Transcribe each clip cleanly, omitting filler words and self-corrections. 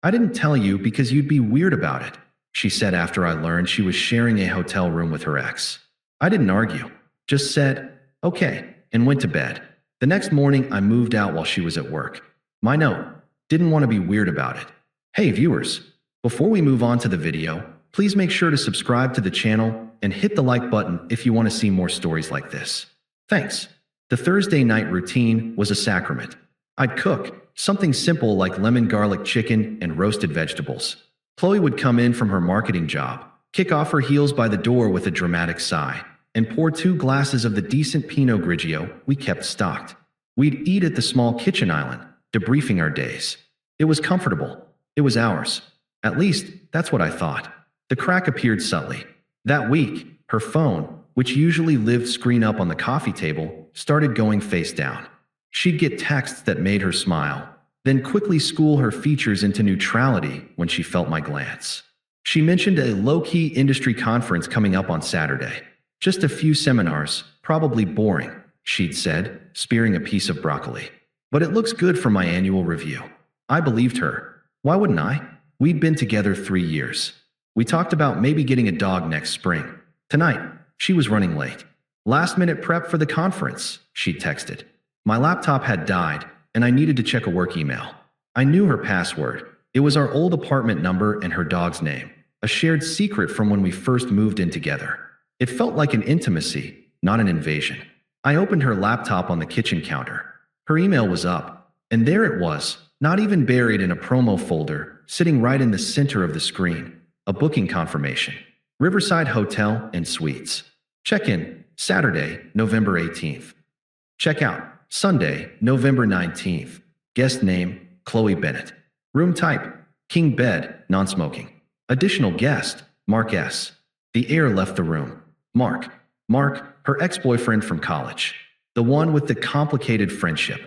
I didn't tell you because you'd be weird about it, she said after I learned she was sharing a hotel room with her ex. I didn't argue, just said, okay, and went to bed. The next morning, I moved out while she was at work. My note: didn't want to be weird about it. Hey viewers, before we move on to the video, please make sure to subscribe to the channel and hit the like button if you want to see more stories like this. Thanks. The Thursday night routine was a sacrament. I'd cook something simple like lemon garlic chicken and roasted vegetables. Qley would come in from her marketing job, kick off her heels by the door with a dramatic sigh, and pour 2 glasses of the decent Pinot Grigio we kept stocked. We'd eat at the small kitchen island, debriefing our days. It was comfortable. It was ours. At least, that's what I thought. The crack appeared subtly. That week, her phone, which usually lived screen up on the coffee table, started going face down. She'd get texts that made her smile, then quickly school her features into neutrality when she felt my glance. She mentioned a low-key industry conference coming up on Saturday. Just a few seminars, probably boring, she'd said, spearing a piece of broccoli. But it looks good for my annual review. I believed her. Why wouldn't I? We'd been together 3 years. We talked about maybe getting a dog next spring. Tonight, she was running late. Last-minute prep for the conference, she'd texted. My laptop had died, and I needed to check a work email. I knew her password. It was our old apartment number and her dog's name, a shared secret from when we first moved in together. It felt like an intimacy, not an invasion. I opened her laptop on the kitchen counter. Her email was up, and there it was, not even buried in a promo folder, sitting right in the center of the screen. A booking confirmation. Riverside Hotel and Suites. Check-in, Saturday, November 18th. Check-out, Sunday, November 19th. Guest name, Chloe Bennett. Room type, king bed, non-smoking. Additional guest, Mark S. The heir left the room. Mark, her ex-boyfriend from college. The one with the complicated friendship.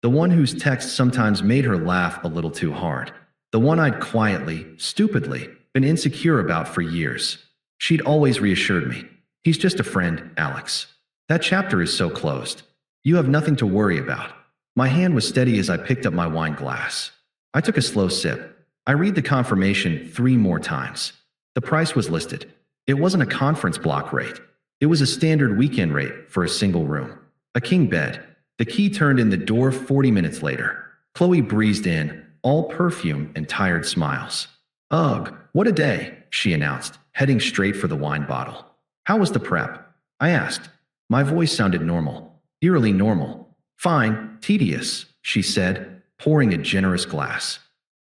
The one whose texts sometimes made her laugh a little too hard. The one I'd quietly, stupidly, been insecure about for years. She'd always reassured me. He's just a friend, Alex. That chapter is so closed. You have nothing to worry about. My hand was steady as I picked up my wine glass. I took a slow sip. I read the confirmation 3 more times. The price was listed. It wasn't a conference block rate. It was a standard weekend rate for a single room. A king bed. The key turned in the door 40 minutes later. Chloe breezed in, all perfume and tired smiles. Ugh, what a day, she announced, heading straight for the wine bottle. How was the prep? I asked. My voice sounded normal. Eerily normal. Fine, tedious, she said, pouring a generous glass.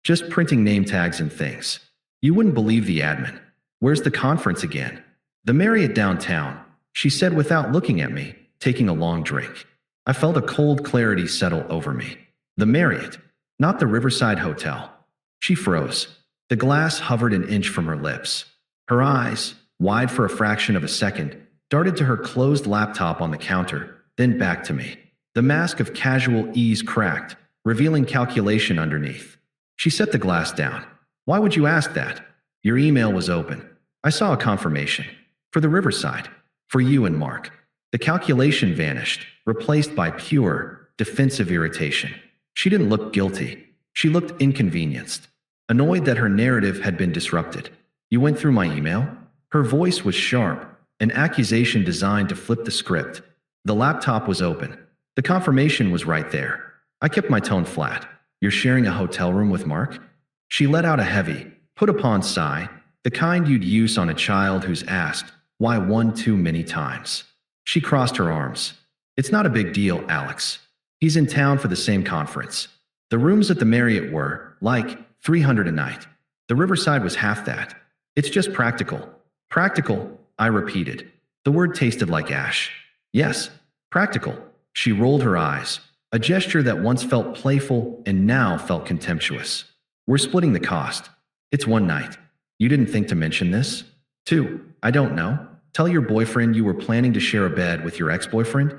Just printing name tags and things. You wouldn't believe the admin. Where's the conference again? The Marriott downtown, she said without looking at me, taking a long drink. I felt a cold clarity settle over me. The Marriott, not the Riverside Hotel. She froze. The glass hovered an inch from her lips. Her eyes, wide for a fraction of a second, darted to her closed laptop on the counter, then back to me. The mask of casual ease cracked, revealing calculation underneath. She set the glass down. Why would you ask that? Your email was open. I saw a confirmation. For the Riverside. For you and Mark. The calculation vanished, replaced by pure, defensive irritation. She didn't look guilty. She looked inconvenienced. Annoyed that her narrative had been disrupted. You went through my email? Her voice was sharp, an accusation designed to flip the script. The laptop was open. The confirmation was right there. I kept my tone flat. You're sharing a hotel room with Mark? She let out a heavy, put-upon sigh, the kind you'd use on a child who's asked, why one too many times. She crossed her arms. It's not a big deal, Alex. He's in town for the same conference. The rooms at the Marriott were, like, $300 a night. The Riverside was half that. It's just practical. Practical, I repeated. The word tasted like ash. Yes, practical. She rolled her eyes, a gesture that once felt playful and now felt contemptuous. We're splitting the cost. It's one night. You didn't think to mention this? 2, I don't know. Tell your boyfriend you were planning to share a bed with your ex-boyfriend?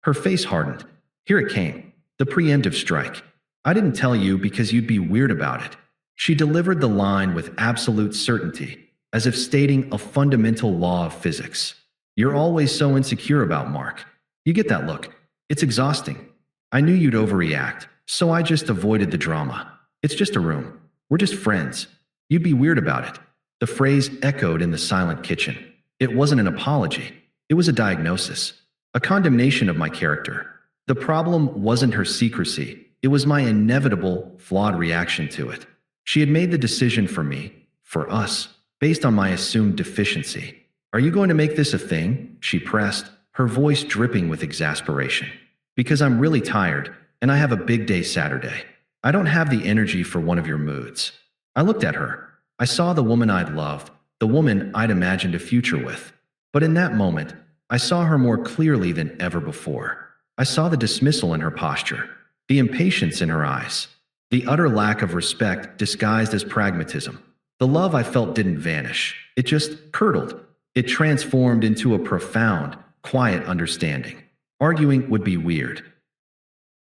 Her face hardened. Here it came. The preemptive strike. I didn't tell you because you'd be weird about it. She delivered the line with absolute certainty, as if stating a fundamental law of physics. You're always so insecure about Mark. You get that look. It's exhausting. I knew you'd overreact, so I just avoided the drama. It's just a room. We're just friends. You'd be weird about it. The phrase echoed in the silent kitchen. It wasn't an apology. It was a diagnosis, a condemnation of my character. The problem wasn't her secrecy. It was my inevitable, flawed reaction to it. She had made the decision for me, for us, based on my assumed deficiency. Are you going to make this a thing? She pressed, her voice dripping with exasperation. Because I'm really tired, and I have a big day Saturday. I don't have the energy for one of your moods. I looked at her. I saw the woman I'd loved, the woman I'd imagined a future with. But in that moment, I saw her more clearly than ever before. I saw the dismissal in her posture, the impatience in her eyes, the utter lack of respect disguised as pragmatism. The love I felt didn't vanish. It just curdled. It transformed into a profound, quiet understanding. Arguing would be weird.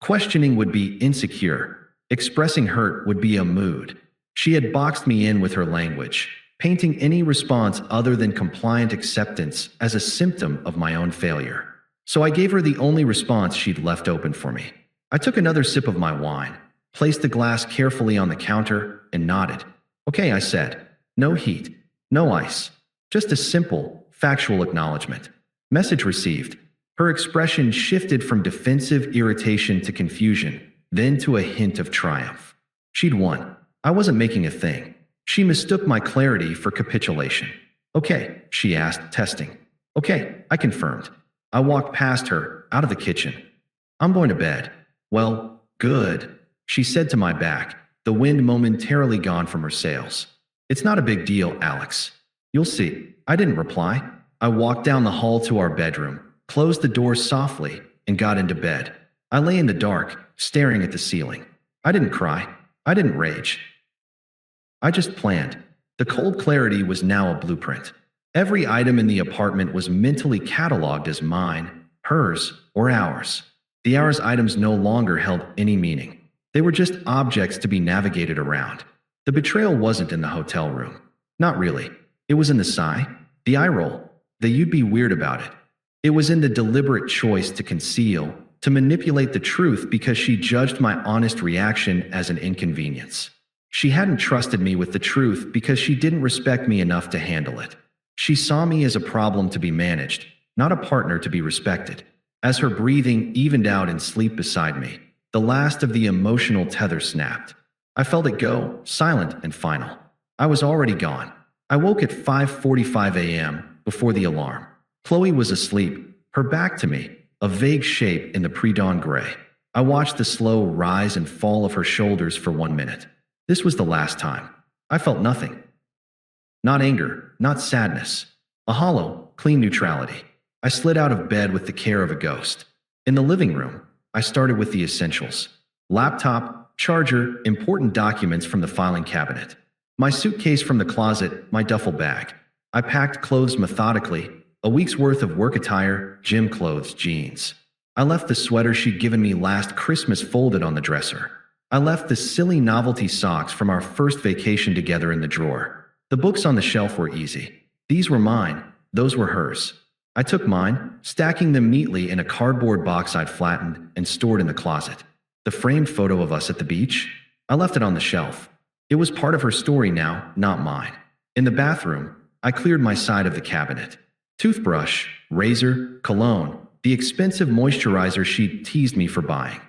Questioning would be insecure. Expressing hurt would be a mood. She had boxed me in with her language, painting any response other than compliant acceptance as a symptom of my own failure. So I gave her the only response she'd left open for me. I took another sip of my wine, placed the glass carefully on the counter, and nodded. Okay, I said. No heat, no ice. Just a simple, factual acknowledgement. Message received. Her expression shifted from defensive irritation to confusion, then to a hint of triumph. She'd won. I wasn't making a thing. She mistook my clarity for capitulation. Okay, she asked, testing. Okay, I confirmed. I walked past her, out of the kitchen. I'm going to bed. Well, good, she said to my back, the wind momentarily gone from her sails. It's not a big deal, Alex. You'll see. I didn't reply. I walked down the hall to our bedroom, closed the door softly, and got into bed. I lay in the dark, staring at the ceiling. I didn't cry. I didn't rage. I just planned. The cold clarity was now a blueprint. Every item in the apartment was mentally cataloged as mine, hers, or ours. The ours items no longer held any meaning. They were just objects to be navigated around. The betrayal wasn't in the hotel room. Not really. It was in the sigh, the eye roll, the you'd be weird about it. It was in the deliberate choice to conceal, to manipulate the truth because she judged my honest reaction as an inconvenience. She hadn't trusted me with the truth because she didn't respect me enough to handle it. She saw me as a problem to be managed, not a partner to be respected. As her breathing evened out in sleep beside me, the last of the emotional tether snapped. I felt it go, silent and final. I was already gone. I woke at 5:45 a.m. before the alarm. Qley was asleep, her back to me, a vague shape in the pre-dawn gray. I watched the slow rise and fall of her shoulders for 1 minute. This was the last time. I felt nothing. Not anger, not sadness. A hollow, clean neutrality. I slid out of bed with the care of a ghost. In the living room, I started with the essentials. Laptop, charger, important documents from the filing cabinet. My suitcase from the closet, my duffel bag. I packed clothes methodically, a week's worth of work attire, gym clothes, jeans. I left the sweater she'd given me last Christmas folded on the dresser. I left the silly novelty socks from our first vacation together in the drawer. The books on the shelf were easy. These were mine, those were hers. I took mine, stacking them neatly in a cardboard box I'd flattened and stored in the closet. The framed photo of us at the beach? I left it on the shelf. It was part of her story now, not mine. In the bathroom, I cleared my side of the cabinet. Toothbrush, razor, cologne, the expensive moisturizer she'd teased me for buying.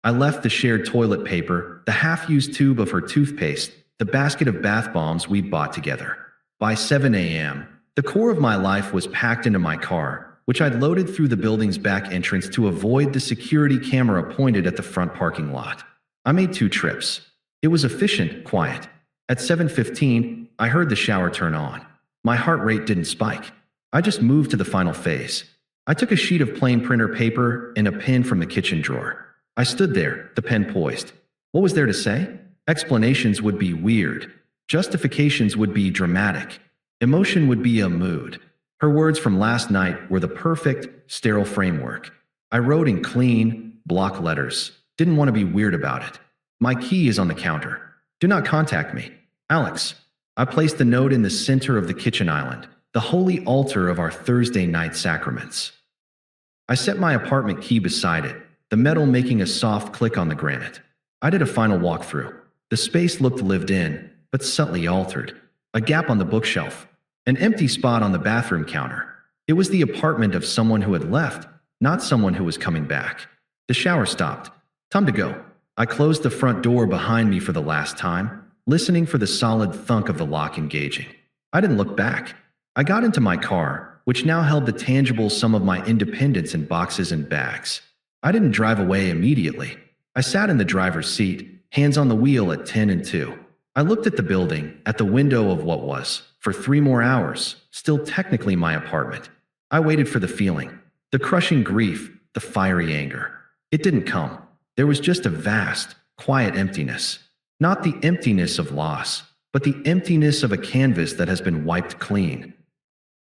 I left the shared toilet paper, the half-used tube of her toothpaste, the basket of bath bombs we'd bought together. By 7 a.m., the core of my life was packed into my car, which I'd loaded through the building's back entrance to avoid the security camera pointed at the front parking lot. I made 2 trips. It was efficient, quiet. At 7:15, I heard the shower turn on. My heart rate didn't spike. I just moved to the final phase. I took a sheet of plain printer paper and a pen from the kitchen drawer. I stood there, the pen poised. What was there to say? Explanations would be weird. Justifications would be dramatic. Emotion would be a mood. Her words from last night were the perfect, sterile framework. I wrote in clean, block letters. Didn't want to be weird about it. My key is on the counter. Do not contact me. Alex. I placed the note in the center of the kitchen island, the holy altar of our Thursday night sacraments. I set my apartment key beside it, the metal making a soft click on the granite. I did a final walkthrough. The space looked lived in, but subtly altered. A gap on the bookshelf. An empty spot on the bathroom counter. It was the apartment of someone who had left, not someone who was coming back. The shower stopped. Time to go. I closed the front door behind me for the last time, listening for the solid thunk of the lock engaging. I didn't look back. I got into my car, which now held the tangible sum of my independence in boxes and bags. I didn't drive away immediately. I sat in the driver's seat, hands on the wheel at 10 and 2. I looked at the building, at the window of what was, for 3 more hours, still technically my apartment. I waited for the feeling, the crushing grief, the fiery anger. It didn't come. There was just a vast, quiet emptiness. Not the emptiness of loss, but the emptiness of a canvas that has been wiped clean.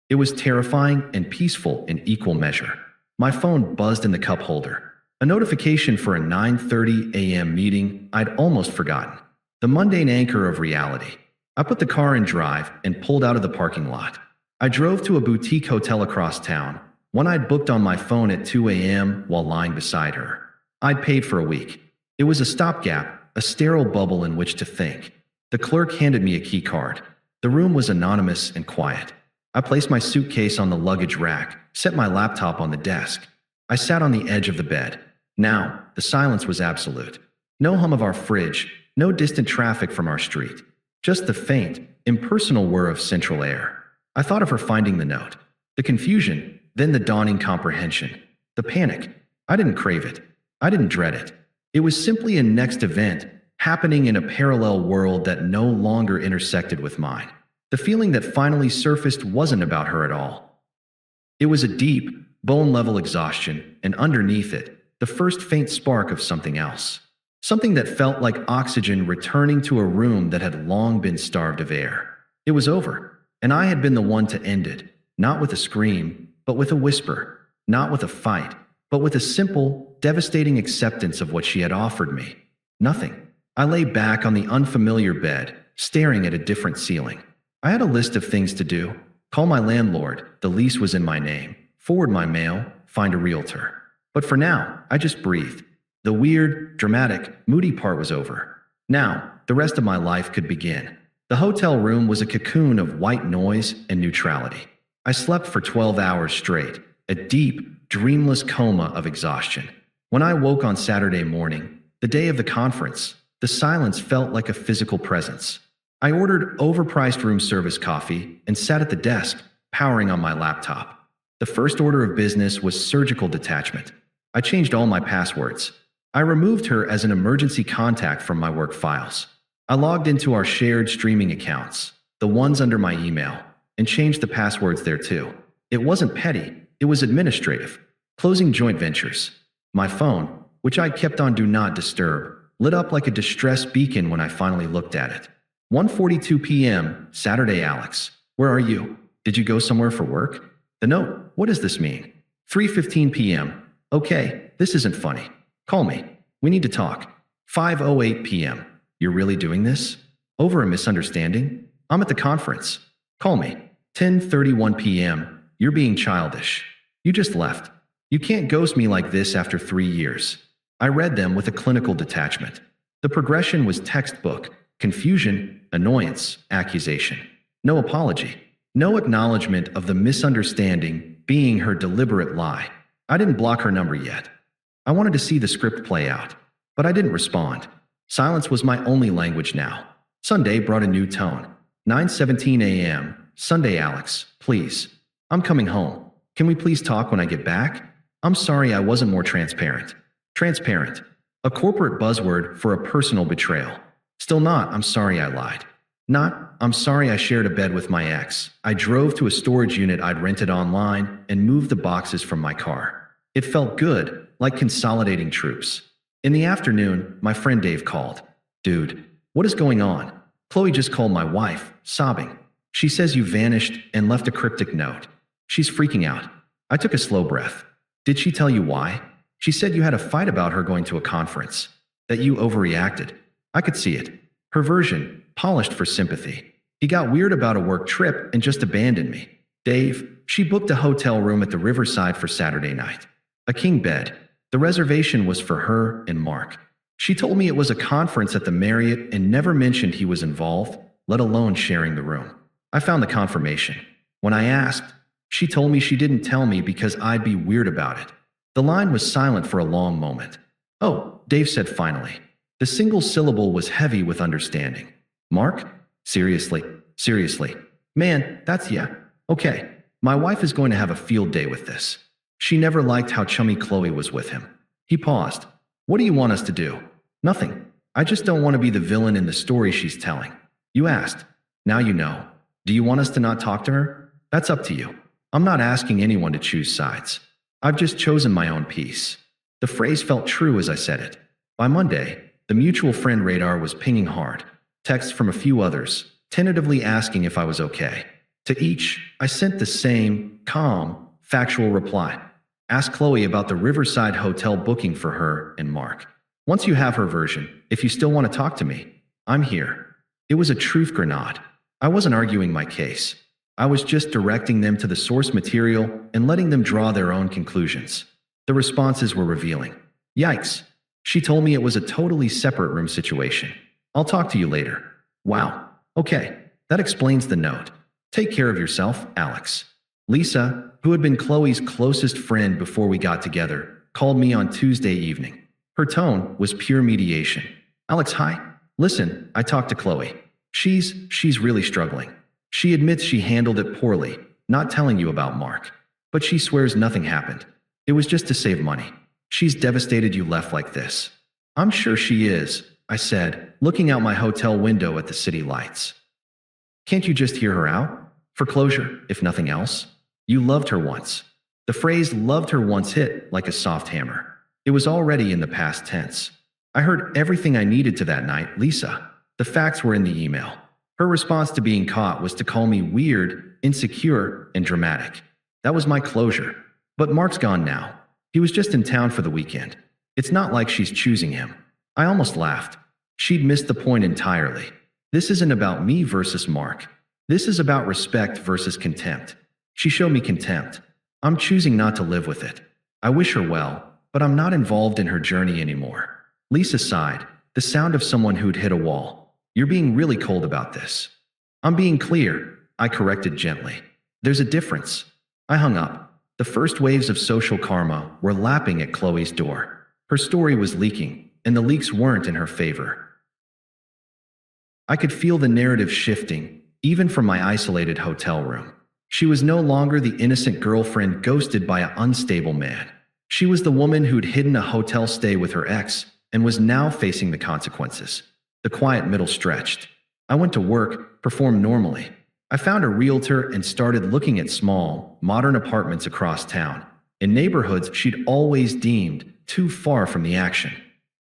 It was terrifying and peaceful in equal measure. My phone buzzed in the cup holder. A notification for a 9:30 a.m. meeting I'd almost forgotten. The mundane anchor of reality. I put the car in drive and pulled out of the parking lot. I drove to a boutique hotel across town, one I'd booked on my phone at 2 a.m. while lying beside her. I'd paid for a week. It was a stopgap, a sterile bubble in which to think. The clerk handed me a key card. The room was anonymous and quiet. I placed my suitcase on the luggage rack, set my laptop on the desk. I sat on the edge of the bed. Now, the silence was absolute. No hum of our fridge, no distant traffic from our street. Just the faint, impersonal whir of central air. I thought of her finding the note. The confusion, then the dawning comprehension. The panic. I didn't crave it. I didn't dread it. It was simply a next event, happening in a parallel world that no longer intersected with mine. The feeling that finally surfaced wasn't about her at all. It was a deep, bone-level exhaustion, and underneath it, the first faint spark of something else. Something that felt like oxygen returning to a room that had long been starved of air. It was over, and I had been the one to end it, not with a scream, but with a whisper, not with a fight, but with a simple, devastating acceptance of what she had offered me. Nothing. I lay back on the unfamiliar bed, staring at a different ceiling. I had a list of things to do. Call my landlord, the lease was in my name, forward my mail, find a realtor. But for now, I just breathed. The weird, dramatic, moody part was over. Now, the rest of my life could begin. The hotel room was a cocoon of white noise and neutrality. I slept for 12 hours straight, a deep, dreamless coma of exhaustion. When I woke on Saturday morning, the day of the conference, the silence felt like a physical presence. I ordered overpriced room service coffee and sat at the desk, powering on my laptop. The first order of business was surgical detachment. I changed all my passwords. I removed her as an emergency contact from my work files. I logged into our shared streaming accounts, the ones under my email, and changed the passwords there too. It wasn't petty, it was administrative. Closing joint ventures. My phone, which I kept on Do Not Disturb, lit up like a distress beacon when I finally looked at it. 1:42 p.m., Saturday, Alex. Where are you? Did you go somewhere for work? The note, what does this mean? 3:15 p.m. Okay, this isn't funny. Call me. We need to talk. 5:08 p.m. You're really doing this? Over a misunderstanding? I'm at the conference. Call me. 10:31 p.m. You're being childish. You just left. You can't ghost me like this after 3 years. I read them with a clinical detachment. The progression was textbook. Confusion, annoyance, accusation. No apology. No acknowledgement of the misunderstanding being her deliberate lie. I didn't block her number yet. I wanted to see the script play out, but I didn't respond. Silence was my only language now. Sunday brought a new tone. 9:17 a.m. Sunday, Alex, please. I'm coming home. Can we please talk when I get back? I'm sorry I wasn't more transparent. Transparent. A corporate buzzword for a personal betrayal. Still not, I'm sorry I lied. Not, I'm sorry I shared a bed with my ex. I drove to a storage unit I'd rented online and moved the boxes from my car. It felt good, like consolidating troops. In the afternoon, my friend Dave called. Dude, what is going on? Qley just called my wife, sobbing. She says you vanished and left a cryptic note. She's freaking out. I took a slow breath. Did she tell you why? She said you had a fight about her going to a conference. That you overreacted. I could see it. Her version, polished for sympathy. He got weird about a work trip and just abandoned me. Dave, she booked a hotel room at the Riverside for Saturday night. A king bed. The reservation was for her and Mark. She told me it was a conference at the Marriott and never mentioned he was involved, let alone sharing the room. I found the confirmation. When I asked, she told me she didn't tell me because I'd be weird about it. The line was silent for a long moment. "Oh," Dave said finally. The single syllable was heavy with understanding. "Mark? Seriously? Seriously? Man, that's yeah. Okay. My wife is going to have a field day with this. She never liked how chummy Qley was with him." He paused. "What do you want us to do?" "Nothing. I just don't want to be the villain in the story she's telling." "You asked. Now you know. Do you want us to not talk to her?" "That's up to you. I'm not asking anyone to choose sides. I've just chosen my own peace." The phrase felt true as I said it. By Monday, the mutual friend radar was pinging hard. Texts from a few others, tentatively asking if I was okay. To each, I sent the same, calm, factual reply. "Ask Qley about the Riverside Hotel booking for her and Mark. Once you have her version, if you still want to talk to me, I'm here." It was a truth grenade. I wasn't arguing my case. I was just directing them to the source material and letting them draw their own conclusions. The responses were revealing. "Yikes. She told me it was a totally separate room situation. I'll talk to you later." "Wow. Okay. That explains the note. Take care of yourself, Alex." Lisa, who had been Qley's closest friend before we got together, called me on Tuesday evening. Her tone was pure mediation. "Alex, hi. Listen, I talked to Qley. She's really struggling. She admits she handled it poorly, not telling you about Mark. But she swears nothing happened. It was just to save money. She's devastated you left like this." "I'm sure she is," I said, looking out my hotel window at the city lights. "Can't you just hear her out? For closure, if nothing else? You loved her once." The phrase "loved her once" hit like a soft hammer. It was already in the past tense. I heard everything I needed to that night, Lisa. The facts were in the email. Her response to being caught was to call me weird, insecure, and dramatic. That was my closure. But Mark's gone now. He was just in town for the weekend. It's not like she's choosing him. I almost laughed. She'd missed the point entirely. This isn't about me versus Mark. This is about respect versus contempt. She showed me contempt. I'm choosing not to live with it. I wish her well, but I'm not involved in her journey anymore. Lisa sighed, the sound of someone who'd hit a wall. "You're being really cold about this." "I'm being clear," I corrected gently. "There's a difference." I hung up. The first waves of social karma were lapping at Qley's door. Her story was leaking, and the leaks weren't in her favor. I could feel the narrative shifting, even from my isolated hotel room. She was no longer the innocent girlfriend ghosted by an unstable man. She was the woman who'd hidden a hotel stay with her ex and was now facing the consequences. The quiet middle stretched. I went to work, performed normally. I found a realtor and started looking at small, modern apartments across town, in neighborhoods she'd always deemed too far from the action.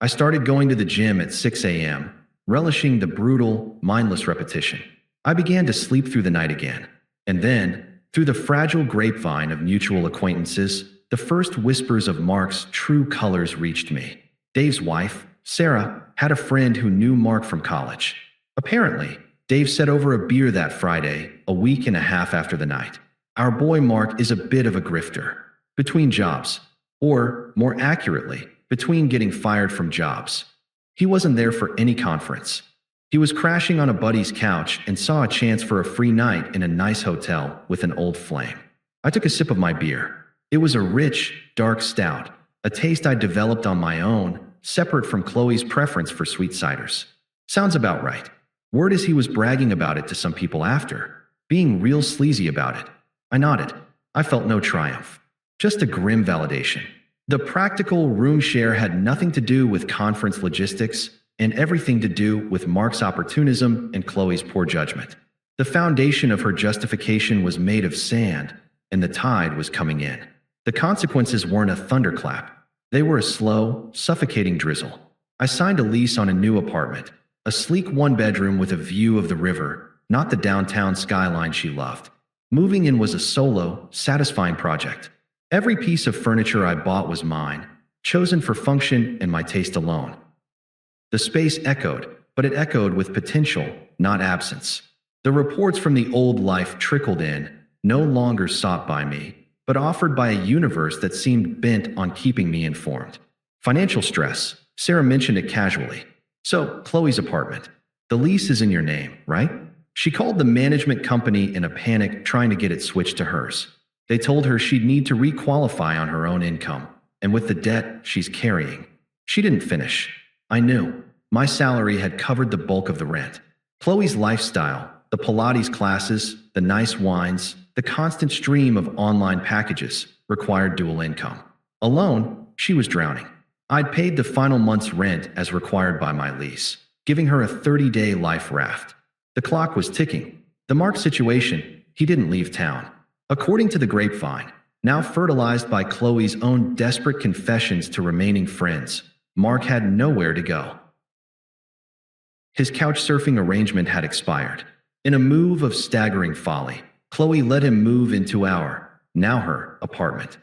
I started going to the gym at 6 a.m., relishing the brutal, mindless repetition. I began to sleep through the night again. And then, through the fragile grapevine of mutual acquaintances, the first whispers of Mark's true colors reached me. Dave's wife, Sarah, had a friend who knew Mark from college. Apparently, Dave said over a beer that Friday, a week and a half after the night, "Our boy Mark is a bit of a grifter. Between jobs. Or, more accurately, between getting fired from jobs. He wasn't there for any conference. He was crashing on a buddy's couch and saw a chance for a free night in a nice hotel with an old flame." I took a sip of my beer. It was a rich, dark stout, a taste I developed on my own, separate from Qley's preference for sweet ciders. Sounds about right. Word is he was bragging about it to some people after, being real sleazy about it. I nodded. I felt no triumph. Just a grim validation. The practical room share had nothing to do with conference logistics and everything to do with Mark's opportunism and Qley's poor judgment. The foundation of her justification was made of sand, and the tide was coming in. The consequences weren't a thunderclap. They were a slow, suffocating drizzle. I signed a lease on a new apartment, a sleek one-bedroom with a view of the river, not the downtown skyline she loved. Moving in was a solo, satisfying project. Every piece of furniture I bought was mine, chosen for function and my taste alone. The space echoed, but it echoed with potential, not absence. The reports from the old life trickled in, no longer sought by me, but offered by a universe that seemed bent on keeping me informed. Financial stress, Sarah mentioned it casually. So, Chloe's apartment. The lease is in your name, right? She called the management company in a panic, trying to get it switched to hers. They told her she'd need to requalify on her own income, and with the debt she's carrying. She didn't finish. I knew. My salary had covered the bulk of the rent. Chloe's lifestyle, the Pilates classes, the nice wines, the constant stream of online packages, required dual income. Alone, she was drowning. I'd paid the final month's rent as required by my lease, giving her a 30-day life raft. The clock was ticking. The Mark situation, he didn't leave town. According to the grapevine, now fertilized by Chloe's own desperate confessions to remaining friends, Mark had nowhere to go. His couch-surfing arrangement had expired. In a move of staggering folly, Qley let him move into our, now her, apartment.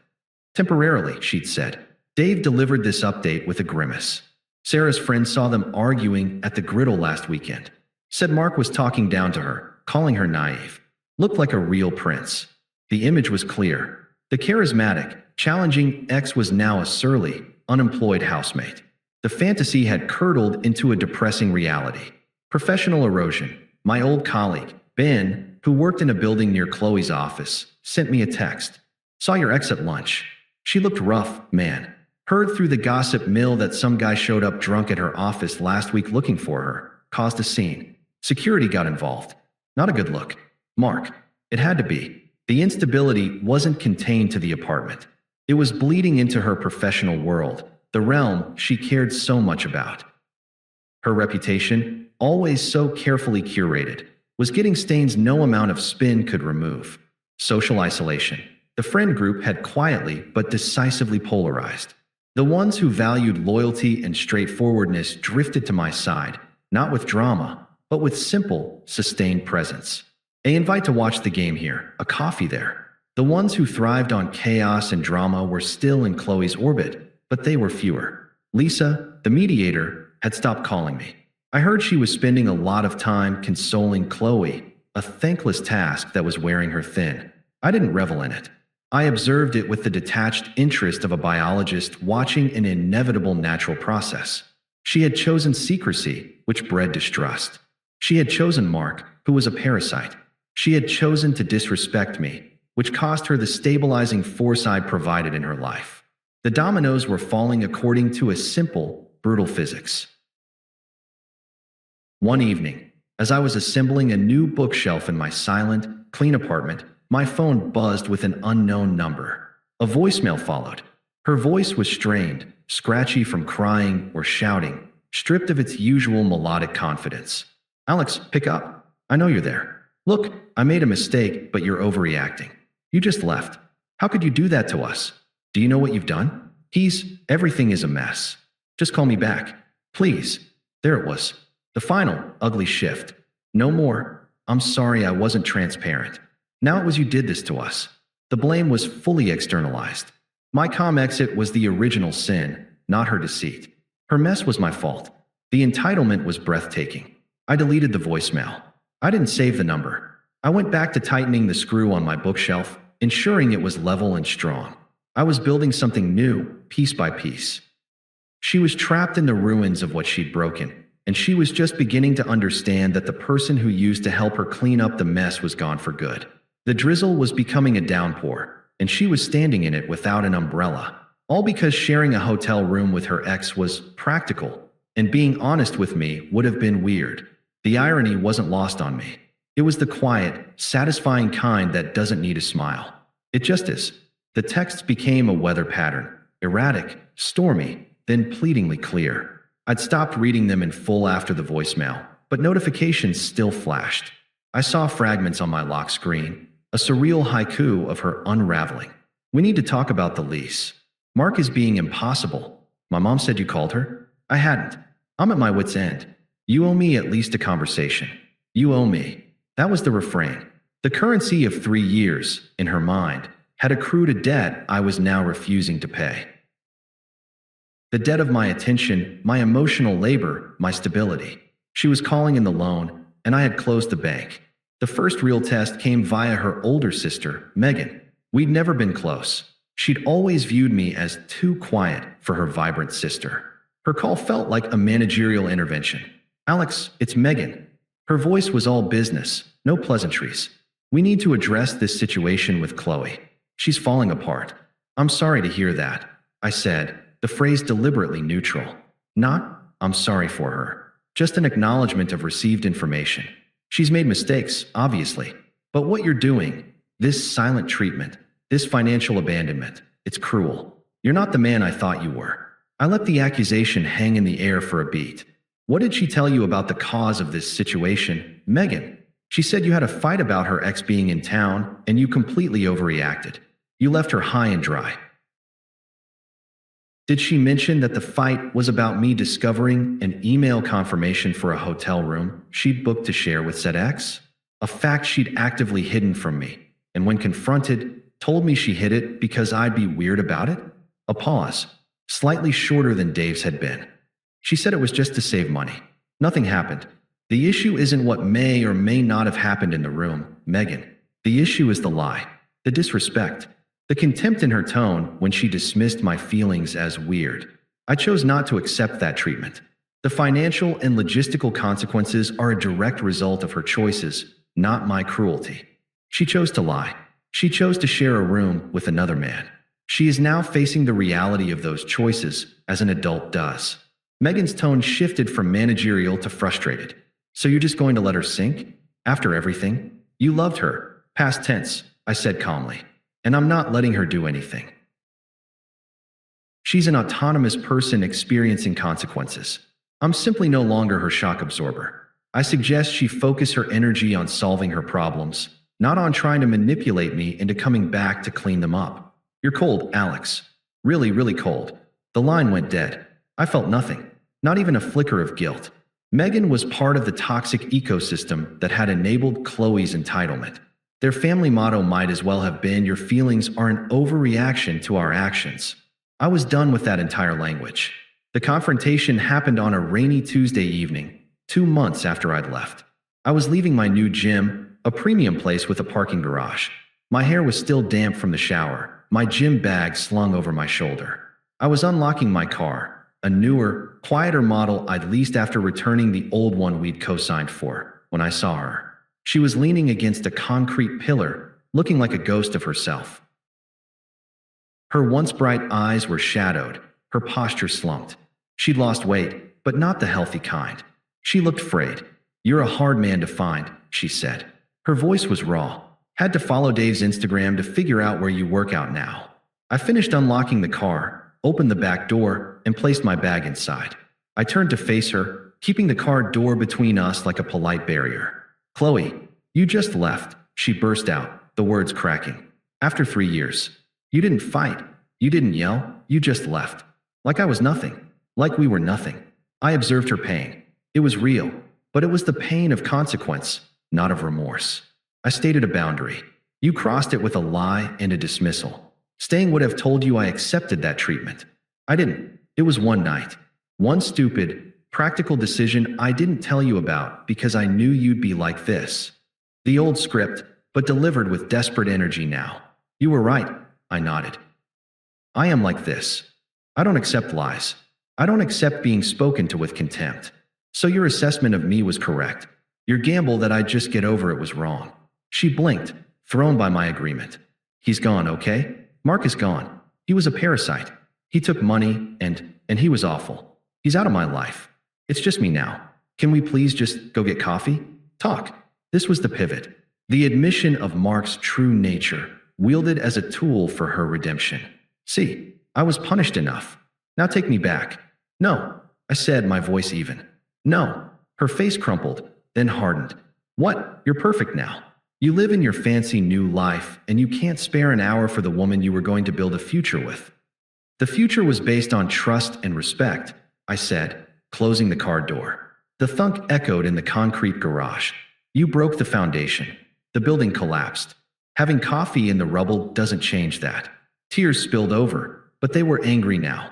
Temporarily, she'd said. Dave delivered this update with a grimace. Sarah's friend saw them arguing at the griddle last weekend. Said Mark was talking down to her, calling her naive. Looked like a real prince. The image was clear. The charismatic, challenging ex was now a surly, unemployed housemate. The fantasy had curdled into a depressing reality. Professional erosion. My old colleague, Ben, who worked in a building near Chloe's office, sent me a text. Saw your ex at lunch. She looked rough, man. Heard through the gossip mill that some guy showed up drunk at her office last week looking for her. Caused a scene. Security got involved. Not a good look. Mark. It had to be. The instability wasn't contained to the apartment. It was bleeding into her professional world, the realm she cared so much about. Her reputation, always so carefully curated, was getting stains no amount of spin could remove. Social isolation. The friend group had quietly but decisively polarized. The ones who valued loyalty and straightforwardness drifted to my side, not with drama, but with simple, sustained presence. An invite to watch the game here, a coffee there. The ones who thrived on chaos and drama were still in Chloe's orbit, but they were fewer. Lisa, the mediator, had stopped calling me. I heard she was spending a lot of time consoling Qley, a thankless task that was wearing her thin. I didn't revel in it. I observed it with the detached interest of a biologist watching an inevitable natural process. She had chosen secrecy, which bred distrust. She had chosen Mark, who was a parasite. She had chosen to disrespect me, which cost her the stabilizing force I provided in her life. The dominoes were falling according to a simple, brutal physics. One evening, as I was assembling a new bookshelf in my silent, clean apartment, my phone buzzed with an unknown number. A voicemail followed. Her voice was strained, scratchy from crying or shouting, stripped of its usual melodic confidence. Alex, pick up. I know you're there. Look, I made a mistake, but you're overreacting. You just left. How could you do that to us? Do you know what you've done? Everything is a mess. Just call me back. Please. There it was. The final, ugly shift. No more. I'm sorry I wasn't transparent. Now it was you did this to us. The blame was fully externalized. My calm exit was the original sin, not her deceit. Her mess was my fault. The entitlement was breathtaking. I deleted the voicemail. I didn't save the number. I went back to tightening the screw on my bookshelf, ensuring it was level and strong. I was building something new, piece by piece. She was trapped in the ruins of what she'd broken, and she was just beginning to understand that the person who used to help her clean up the mess was gone for good. The drizzle was becoming a downpour, and she was standing in it without an umbrella, all because sharing a hotel room with her ex was practical, and being honest with me would have been weird. The irony wasn't lost on me. It was the quiet, satisfying kind that doesn't need a smile. It just is. The texts became a weather pattern, erratic, stormy, then pleadingly clear. I'd stopped reading them in full after the voicemail, but notifications still flashed. I saw fragments on my lock screen, a surreal haiku of her unraveling. We need to talk about the lease. Mark is being impossible. My mom said you called her? I hadn't. I'm at my wit's end. You owe me at least a conversation. You owe me. That was the refrain. The currency of 3 years, in her mind, had accrued a debt I was now refusing to pay. The debt of my attention, my emotional labor, my stability. She was calling in the loan, and I had closed the bank. The first real test came via her older sister, Megan. We'd never been close. She'd always viewed me as too quiet for her vibrant sister. Her call felt like a managerial intervention. Alex, it's Megan. Her voice was all business, no pleasantries. We need to address this situation with Qley. She's falling apart. I'm sorry to hear that, I said, the phrase deliberately neutral. Not, I'm sorry for her. Just an acknowledgement of received information. She's made mistakes, obviously. But what you're doing, this silent treatment, this financial abandonment, it's cruel. You're not the man I thought you were. I let the accusation hang in the air for a beat. What did she tell you about the cause of this situation, Megan? She said you had a fight about her ex being in town, and you completely overreacted. You left her high and dry. Did she mention that the fight was about me discovering an email confirmation for a hotel room she'd booked to share with said ex? A fact she'd actively hidden from me, and when confronted, told me she hid it because I'd be weird about it? A pause, slightly shorter than Dave's had been. She said it was just to save money. Nothing happened. The issue isn't what may or may not have happened in the room, Megan. The issue is the lie, the disrespect, the contempt in her tone when she dismissed my feelings as weird. I chose not to accept that treatment. The financial and logistical consequences are a direct result of her choices, not my cruelty. She chose to lie. She chose to share a room with another man. She is now facing the reality of those choices, as an adult does. Megan's tone shifted from managerial to frustrated. So you're just going to let her sink? After everything? You loved her. Past tense, I said calmly. And I'm not letting her do anything. She's an autonomous person experiencing consequences. I'm simply no longer her shock absorber. I suggest she focus her energy on solving her problems, not on trying to manipulate me into coming back to clean them up. You're cold, Alex. Really, really cold. The line went dead. I felt nothing, not even a flicker of guilt. Megan was part of the toxic ecosystem that had enabled Qley's entitlement. Their family motto might as well have been, your feelings are an overreaction to our actions. I was done with that entire language. The confrontation happened on a rainy Tuesday evening, 2 months after I'd left. I was leaving my new gym, a premium place with a parking garage. My hair was still damp from the shower, my gym bag slung over my shoulder. I was unlocking my car, a newer, quieter model I'd leased after returning the old one we'd co-signed for, when I saw her. She was leaning against a concrete pillar, looking like a ghost of herself. Her once bright eyes were shadowed, her posture slumped. She'd lost weight, but not the healthy kind. She looked frayed. You're a hard man to find, she said. Her voice was raw. Had to follow Dave's Instagram to figure out where you work out now. I finished unlocking the car, opened the back door, and placed my bag inside. I turned to face her, keeping the car door between us like a polite barrier. Qley, you just left, she burst out, the words cracking. After 3 years. You didn't fight. You didn't yell. You just left. Like I was nothing. Like we were nothing. I observed her pain. It was real, but it was the pain of consequence, not of remorse. I stated a boundary. You crossed it with a lie and a dismissal. Staying would have told you I accepted that treatment. I didn't. It was one night. One stupid, practical decision I didn't tell you about because I knew you'd be like this. The old script, but delivered with desperate energy now. You were right, I nodded. I am like this. I don't accept lies. I don't accept being spoken to with contempt. So your assessment of me was correct. Your gamble that I'd just get over it was wrong. She blinked, thrown by my agreement. He's gone, okay? Mark is gone. He was a parasite. He took money and he was awful. He's out of my life. It's just me now. Can we please just go get coffee? Talk. This was the pivot. The admission of Mark's true nature, wielded as a tool for her redemption. See, I was punished enough. Now take me back. No, I said, my voice even. No. Her face crumpled, then hardened. What? You're perfect now. You live in your fancy new life, and you can't spare an hour for the woman you were going to build a future with. The future was based on trust and respect, I said, closing the car door. The thunk echoed in the concrete garage. You broke the foundation. The building collapsed. Having coffee in the rubble doesn't change that. Tears spilled over, but they were angry now.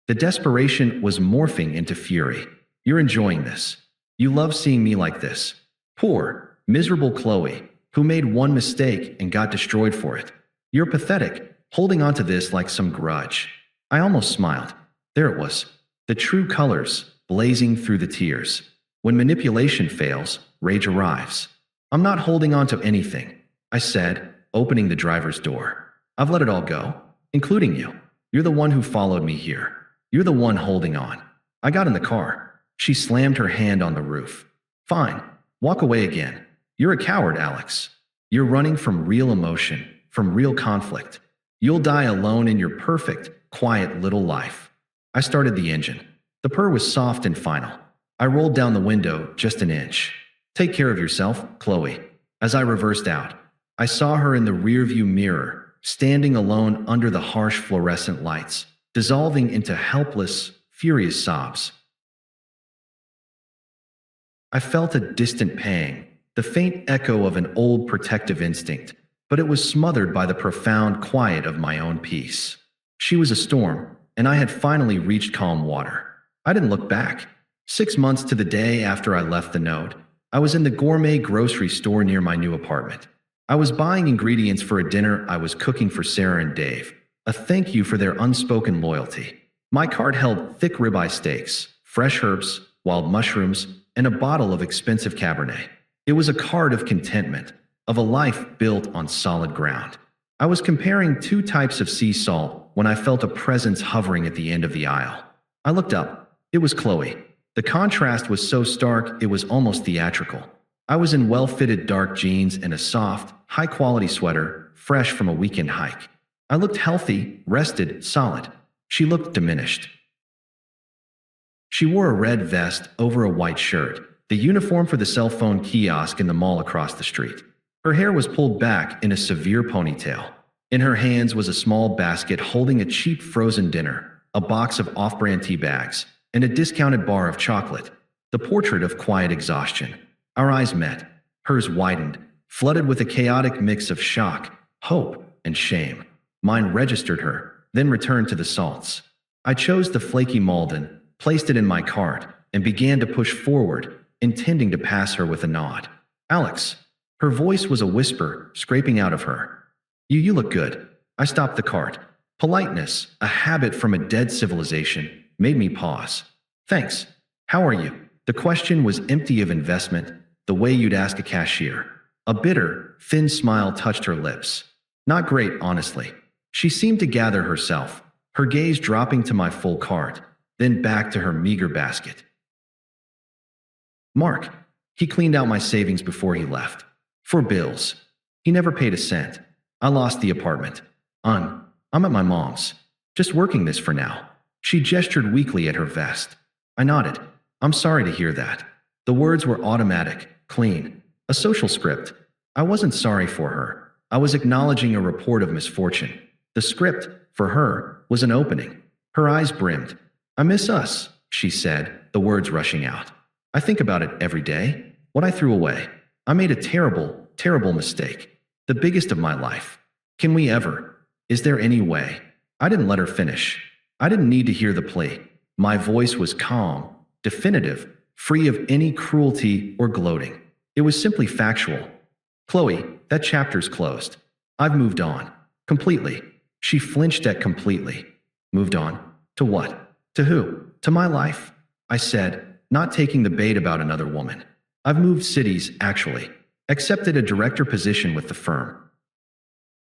The desperation was morphing into fury. You're enjoying this. You love seeing me like this. Poor, miserable Qley, who made one mistake and got destroyed for it. You're pathetic, holding on to this like some grudge. I almost smiled. There it was, the true colors blazing through the tears. When manipulation fails, rage arrives. I'm not holding on to anything, I said, opening the driver's door. I've let it all go, including you. You're the one who followed me here. You're the one holding on. I got in the car. She slammed her hand on the roof. Fine, walk away again. You're a coward, Alex. You're running from real emotion, from real conflict. You'll die alone in your perfect, quiet little life. I started the engine. The purr was soft and final. I rolled down the window just an inch. Take care of yourself, Qley. As I reversed out, I saw her in the rearview mirror, standing alone under the harsh fluorescent lights, dissolving into helpless, furious sobs. I felt a distant pang, the faint echo of an old protective instinct, but it was smothered by the profound quiet of my own peace. She was a storm, and I had finally reached calm water. I didn't look back. 6 months to the day after I left the note, I was in the gourmet grocery store near my new apartment. I was buying ingredients for a dinner I was cooking for Sarah and Dave, a thank you for their unspoken loyalty. My cart held thick ribeye steaks, fresh herbs, wild mushrooms, and a bottle of expensive Cabernet. It was a card of contentment, of a life built on solid ground. I was comparing 2 types of sea salt when I felt a presence hovering at the end of the aisle. I looked up. It was Qley. The contrast was so stark it was almost theatrical. I was in well-fitted dark jeans and a soft, high-quality sweater, fresh from a weekend hike. I looked healthy, rested, solid. She looked diminished. She wore a red vest over a white shirt, the uniform for the cell phone kiosk in the mall across the street. Her hair was pulled back in a severe ponytail. In her hands was a small basket holding a cheap frozen dinner, a box of off-brand tea bags, and a discounted bar of chocolate, the portrait of quiet exhaustion. Our eyes met. Hers widened, flooded with a chaotic mix of shock, hope, and shame. Mine registered her, then returned to the salts. I chose the flaky Malden, placed it in my cart, and began to push forward, intending to pass her with a nod. Alex. Her voice was a whisper, scraping out of her. You look good. I stopped the cart. Politeness, a habit from a dead civilization, made me pause. Thanks. How are you? The question was empty of investment, the way you'd ask a cashier. A bitter, thin smile touched her lips. Not great, honestly. She seemed to gather herself, her gaze dropping to my full cart, then back to her meager basket. Mark. He cleaned out my savings before he left. For bills. He never paid a cent. I lost the apartment. I'm at my mom's. Just working this for now. She gestured weakly at her vest. I nodded. I'm sorry to hear that. The words were automatic, clean. A social script. I wasn't sorry for her. I was acknowledging a report of misfortune. The script, for her, was an opening. Her eyes brimmed. I miss us, she said, the words rushing out. I think about it every day. What I threw away. I made a terrible, terrible mistake. The biggest of my life. Can we ever? Is there any way? I didn't let her finish. I didn't need to hear the plea. My voice was calm, definitive, free of any cruelty or gloating. It was simply factual. Qley, that chapter's closed. I've moved on. Completely. She flinched at completely. Moved on? To what? To who? To my life? I said, not taking the bait about another woman. I've moved cities, actually. Accepted a director position with the firm.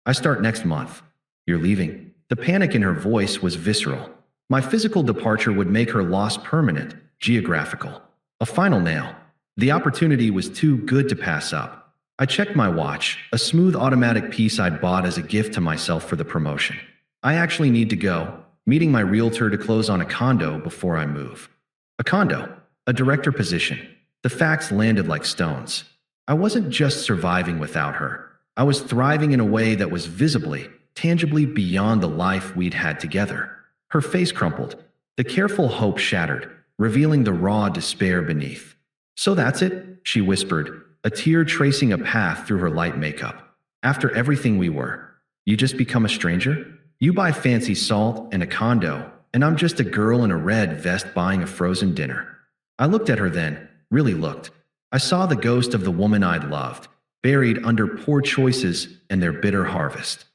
I start next month. You're leaving? The panic in her voice was visceral. My physical departure would make her loss permanent, geographical. A final nail. The opportunity was too good to pass up. I checked my watch, a smooth automatic piece I'd bought as a gift to myself for the promotion. I actually need to go, meeting my realtor to close on a condo before I move. A condo, a director position. The facts landed like stones. I wasn't just surviving without her. I was thriving in a way that was visibly, tangibly beyond the life we'd had together. Her face crumpled. The careful hope shattered, revealing the raw despair beneath. So that's it, she whispered, a tear tracing a path through her light makeup. After everything we were, you just become a stranger? You buy fancy salt and a condo, and I'm just a girl in a red vest buying a frozen dinner. I looked at her then, really looked. I saw the ghost of the woman I'd loved, buried under poor choices and their bitter harvest.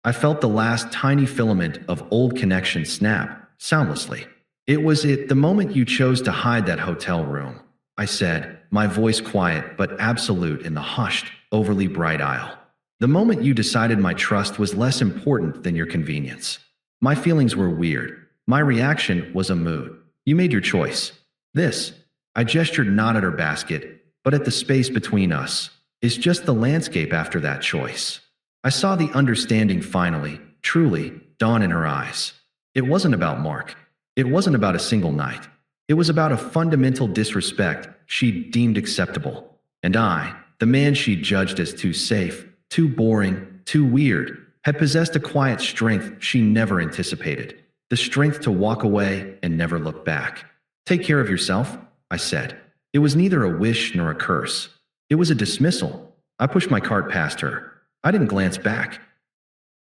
I felt the last tiny filament of old connection snap, soundlessly. It was the moment you chose to hide that hotel room, I said, my voice quiet but absolute in the hushed, overly bright aisle. The moment you decided my trust was less important than your convenience. My feelings were weird. My reaction was a mood. You made your choice. This, I gestured not at her basket, but at the space between us, is just the landscape after that choice. I saw the understanding finally, truly, dawn in her eyes. It wasn't about Mark. It wasn't about a single night. It was about a fundamental disrespect she deemed acceptable. And I, the man she judged as too safe, too boring, too weird, had possessed a quiet strength she never anticipated. The strength to walk away and never look back. Take care of yourself, I said. It was neither a wish nor a curse. It was a dismissal. I pushed my cart past her. I didn't glance back.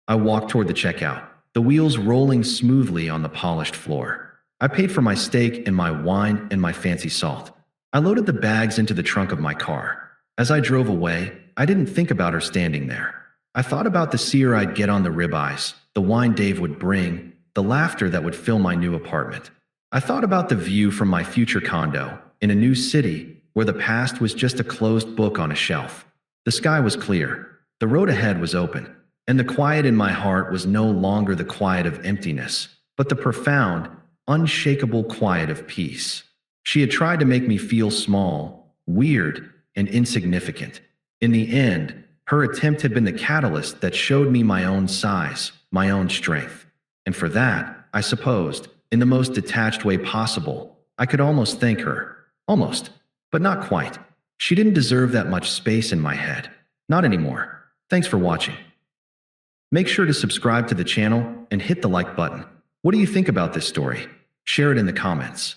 I walked toward the checkout, the wheels rolling smoothly on the polished floor. I paid for my steak and my wine and my fancy salt. I loaded the bags into the trunk of my car. As I drove away, I didn't think about her standing there. I thought about the sear I'd get on the ribeyes, the wine Dave would bring, the laughter that would fill my new apartment. I thought about the view from my future condo, in a new city, where the past was just a closed book on a shelf. The sky was clear, the road ahead was open, and the quiet in my heart was no longer the quiet of emptiness, but the profound, unshakable quiet of peace. She had tried to make me feel small, weird, and insignificant. In the end, her attempt had been the catalyst that showed me my own size, my own strength. And for that, I supposed, in the most detached way possible, I could almost thank her. Almost, but not quite. She didn't deserve that much space in my head. Not anymore. Thanks for watching. Make sure to subscribe to the channel and hit the like button. What do you think about this story? Share it in the comments.